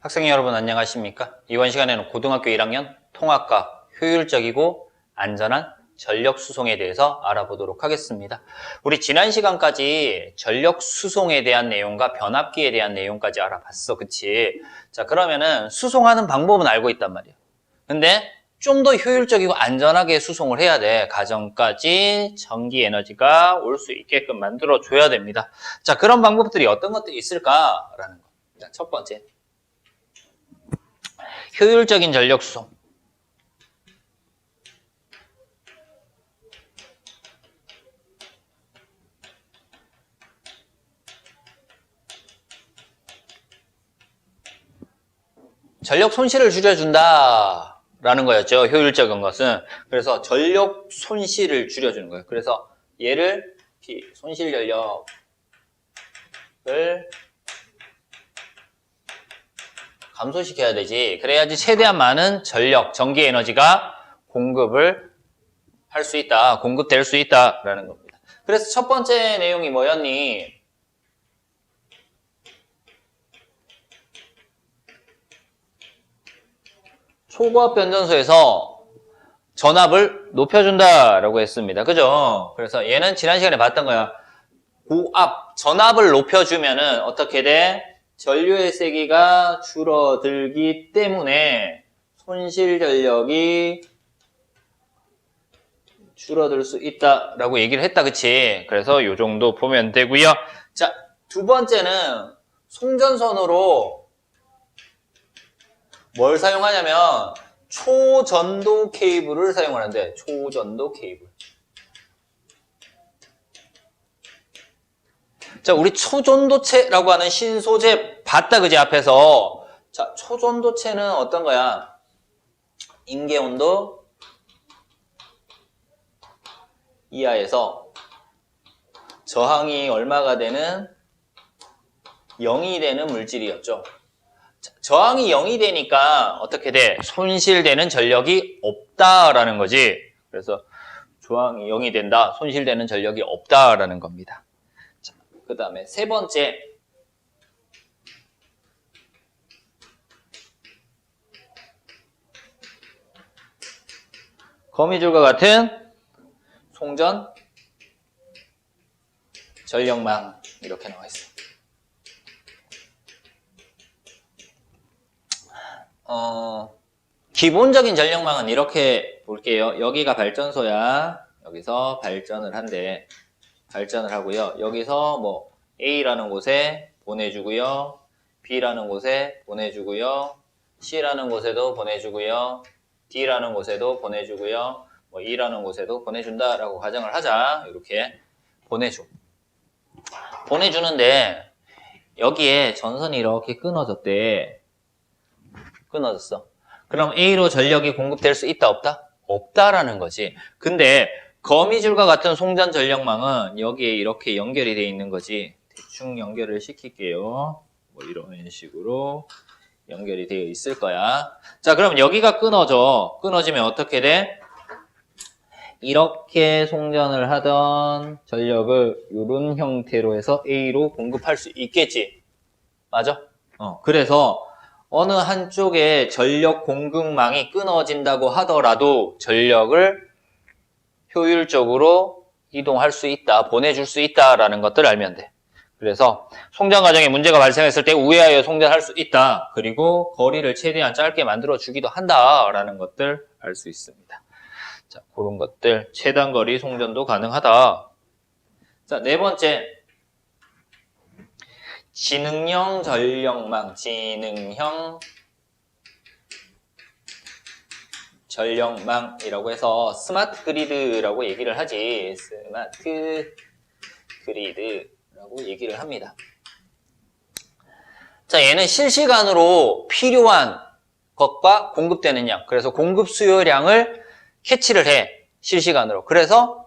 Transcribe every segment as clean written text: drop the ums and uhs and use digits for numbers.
학생 여러분 안녕하십니까? 이번 시간에는 고등학교 1학년 통합과 효율적이고 안전한 전력 수송에 대해서 알아보도록 하겠습니다. 우리 지난 시간까지 전력 수송에 대한 내용과 변압기에 대한 내용까지 알아봤어. 그치? 자, 그러면은 수송하는 방법은 알고 있단 말이야. 근데 좀 더 효율적이고 안전하게 수송을 해야 돼. 가정까지 전기 에너지가 올 수 있게끔 만들어줘야 됩니다. 자, 그런 방법들이 어떤 것들이 있을까라는 거. 자, 첫 번째. 효율적인 전력 수송. 전력 손실을 줄여준다 라는 거였죠. 효율적인 것은. 그래서 전력 손실을 줄여주는 거예요. 그래서 얘를 손실 전력을 감소시켜야 되지. 그래야지 최대한 많은 전력, 전기 에너지가 공급을 할 수 있다. 공급될 수 있다라는 겁니다. 그래서 첫 번째 내용이 뭐였니? 초고압 변전소에서 전압을 높여준다라고 했습니다. 그죠? 그래서 얘는 지난 시간에 봤던 거야. 고압, 전압을 높여주면은 어떻게 돼? 전류의 세기가 줄어들기 때문에 손실 전력이 줄어들 수 있다라고 얘기를 했다. 그치? 그래서 요 정도 보면 되고요. 자, 두 번째는 송전선으로 뭘 사용하냐면 초전도 케이블을 사용하는데 초전도 케이블. 자, 우리 초전도체라고 하는 신소재 봤다 그지 앞에서. 자, 초전도체는 어떤 거야? 임계온도 이하에서 저항이 얼마가 되는 0이 되는 물질이었죠. 저항이 0이 되니까 어떻게 돼? 손실되는 전력이 없다라는 거지. 그래서 저항이 0이 된다. 손실되는 전력이 없다라는 겁니다. 그 다음에 세 번째. 거미줄과 같은 송전 전력망 이렇게 나와 있어. 기본적인 전력망은 이렇게 볼게요. 여기가 발전소야. 여기서 발전을 한대. 발전을 하고요. 여기서 뭐 A라는 곳에 보내주고요. B라는 곳에 보내주고요. C라는 곳에도 보내주고요. D라는 곳에도 보내주고요. 뭐 E라는 곳에도 보내준다라고 가정을 하자. 이렇게 보내줘. 보내주는데 여기에 전선이 이렇게 끊어졌대. 끊어졌어. 그럼 A로 전력이 공급될 수 있다 없다? 없다라는 거지. 근데 거미줄과 같은 송전 전력망은 여기에 이렇게 연결이 되어 있는 거지. 대충 연결을 시킬게요. 뭐 이런 식으로 연결이 되어 있을 거야. 자, 그럼 여기가 끊어져. 끊어지면 어떻게 돼? 이렇게 송전을 하던 전력을 이런 형태로 해서 A로 공급할 수 있겠지. 맞아? 그래서 어느 한쪽에 전력 공급망이 끊어진다고 하더라도 전력을 효율적으로 이동할 수 있다, 보내줄 수 있다라는 것들을 알면 돼. 그래서 송전 과정에 문제가 발생했을 때 우회하여 송전할 수 있다. 그리고 거리를 최대한 짧게 만들어주기도 한다라는 것들 알 수 있습니다. 자, 그런 것들 최단 거리 송전도 가능하다. 자, 네 번째. 지능형 전력망, 지능형 전력망이라고 해서 스마트 그리드라고 얘기를 하지. 스마트 그리드라고 얘기를 합니다. 자, 얘는 실시간으로 필요한 것과 공급되는 양, 그래서 공급 수요량을 캐치를 해. 실시간으로. 그래서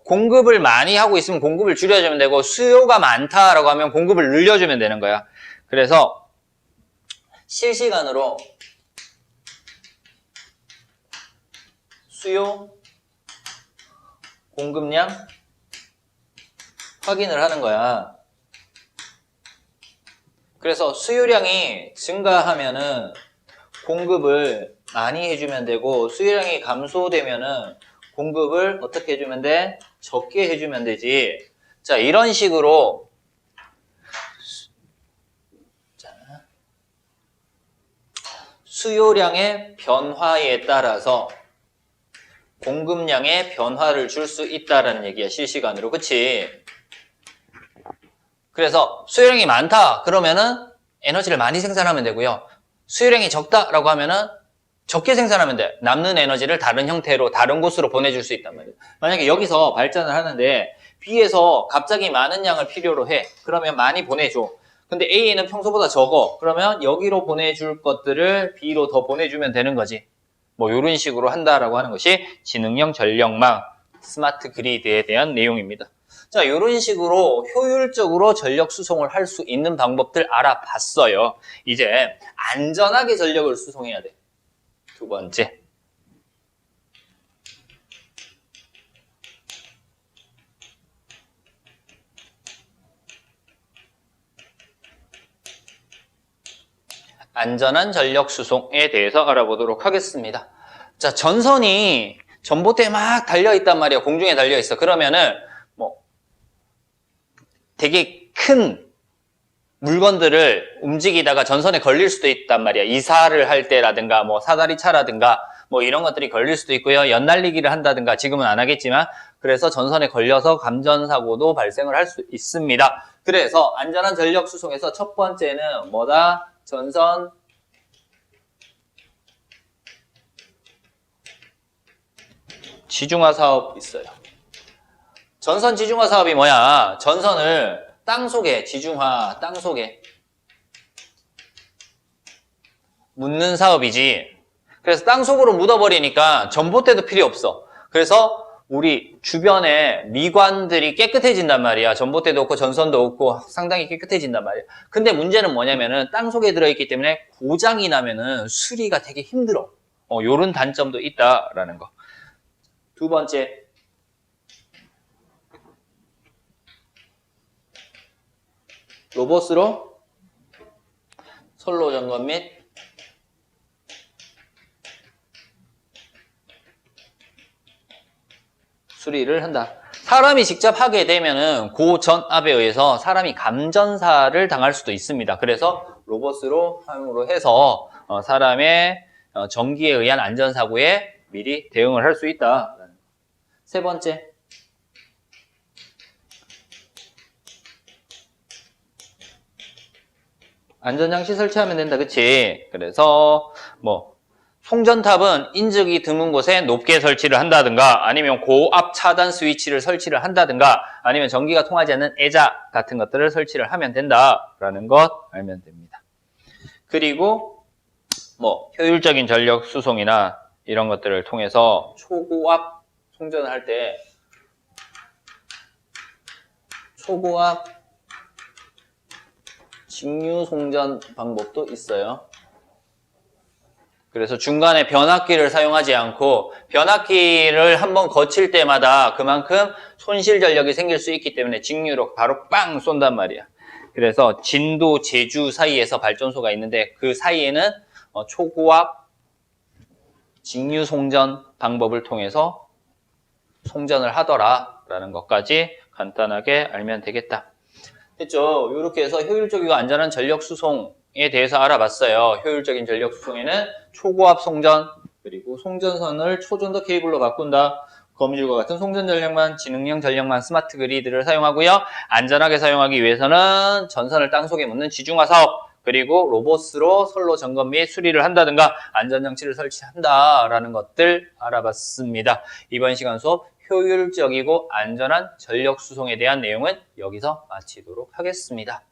공급을 많이 하고 있으면 공급을 줄여주면 되고 수요가 많다라고 하면 공급을 늘려주면 되는 거야. 그래서 실시간으로 수요, 공급량 확인을 하는 거야. 그래서 수요량이 증가하면은 공급을 많이 해주면 되고, 수요량이 감소되면은 공급을 어떻게 해주면 돼? 적게 해주면 되지. 자, 이런 식으로 수요량의 변화에 따라서 공급량의 변화를 줄 수 있다라는 얘기야, 실시간으로. 그치? 그래서 수요량이 많다 그러면은 에너지를 많이 생산하면 되고요. 수요량이 적다라고 하면은 적게 생산하면 돼. 남는 에너지를 다른 형태로 다른 곳으로 보내줄 수 있단 말이에요. 만약에 여기서 발전을 하는데 B에서 갑자기 많은 양을 필요로 해. 그러면 많이 보내줘. 근데 A는 평소보다 적어. 그러면 여기로 보내줄 것들을 B로 더 보내주면 되는 거지. 뭐 이런 식으로 한다라고 하는 것이 지능형 전력망, 스마트 그리드에 대한 내용입니다. 자, 이런 식으로 효율적으로 전력 수송을 할 수 있는 방법들 알아봤어요. 이제 안전하게 전력을 수송해야 돼. 두 번째. 안전한 전력 수송에 대해서 알아보도록 하겠습니다. 자, 전선이 전봇대에 막 달려있단 말이야. 공중에 달려있어. 그러면은 뭐 되게 큰 물건들을 움직이다가 전선에 걸릴 수도 있단 말이야. 이사를 할 때라든가 뭐 사다리 차라든가 뭐 이런 것들이 걸릴 수도 있고요. 연날리기를 한다든가 지금은 안 하겠지만 그래서 전선에 걸려서 감전사고도 발생을 할 수 있습니다. 그래서 안전한 전력 수송에서 첫 번째는 뭐다? 전선 지중화 사업 있어요. 전선 지중화 사업이 뭐야? 전선을 땅속에 지중화, 땅속에 묻는 사업이지. 그래서 땅속으로 묻어버리니까 전봇대도 필요 없어. 그래서 우리 주변에 미관들이 깨끗해진단 말이야. 전봇대도 없고 전선도 없고 상당히 깨끗해진단 말이야. 근데 문제는 뭐냐면은 땅속에 들어있기 때문에 고장이 나면은 수리가 되게 힘들어. 요런 단점도 있다라는 거. 두 번째. 로봇으로 선로 점검 및 수리를 한다. 사람이 직접 하게 되면은 고전압에 의해서 사람이 감전사를 당할 수도 있습니다. 그래서 로봇으로 함으로 해서 사람의 전기에 의한 안전사고에 미리 대응을 할 수 있다. 세 번째. 안전장치 설치하면 된다. 그치? 그래서 뭐 송전탑은 인적이 드문 곳에 높게 설치를 한다든가 아니면 고압 차단 스위치를 설치를 한다든가 아니면 전기가 통하지 않는 애자 같은 것들을 설치를 하면 된다라는 것 알면 됩니다. 그리고 뭐 효율적인 전력 수송이나 이런 것들을 통해서 초고압 송전을 할 때 초고압 직류 송전 방법도 있어요. 그래서 중간에 변압기를 사용하지 않고 변압기를 한번 거칠 때마다 그만큼 손실 전력이 생길 수 있기 때문에 직류로 바로 빵 쏜단 말이야. 그래서 진도, 제주 사이에서 발전소가 있는데 그 사이에는 초고압 직류 송전 방법을 통해서 송전을 하더라라는 것까지 간단하게 알면 되겠다. 됐죠? 이렇게 해서 효율적이고 안전한 전력 수송에 대해서 알아봤어요. 효율적인 전력 수송에는 초고압 송전, 그리고 송전선을 초전도 케이블로 바꾼다. 거미줄과 같은 송전 전력망, 지능형 전력망, 스마트 그리드를 사용하고요. 안전하게 사용하기 위해서는 전선을 땅속에 묻는 지중화 사업, 그리고 로봇으로 선로 점검 및 수리를 한다든가 안전장치를 설치한다라는 것들 알아봤습니다. 이번 시간 수업 효율적이고 안전한 전력 수송에 대한 내용은 여기서 마치도록 하겠습니다.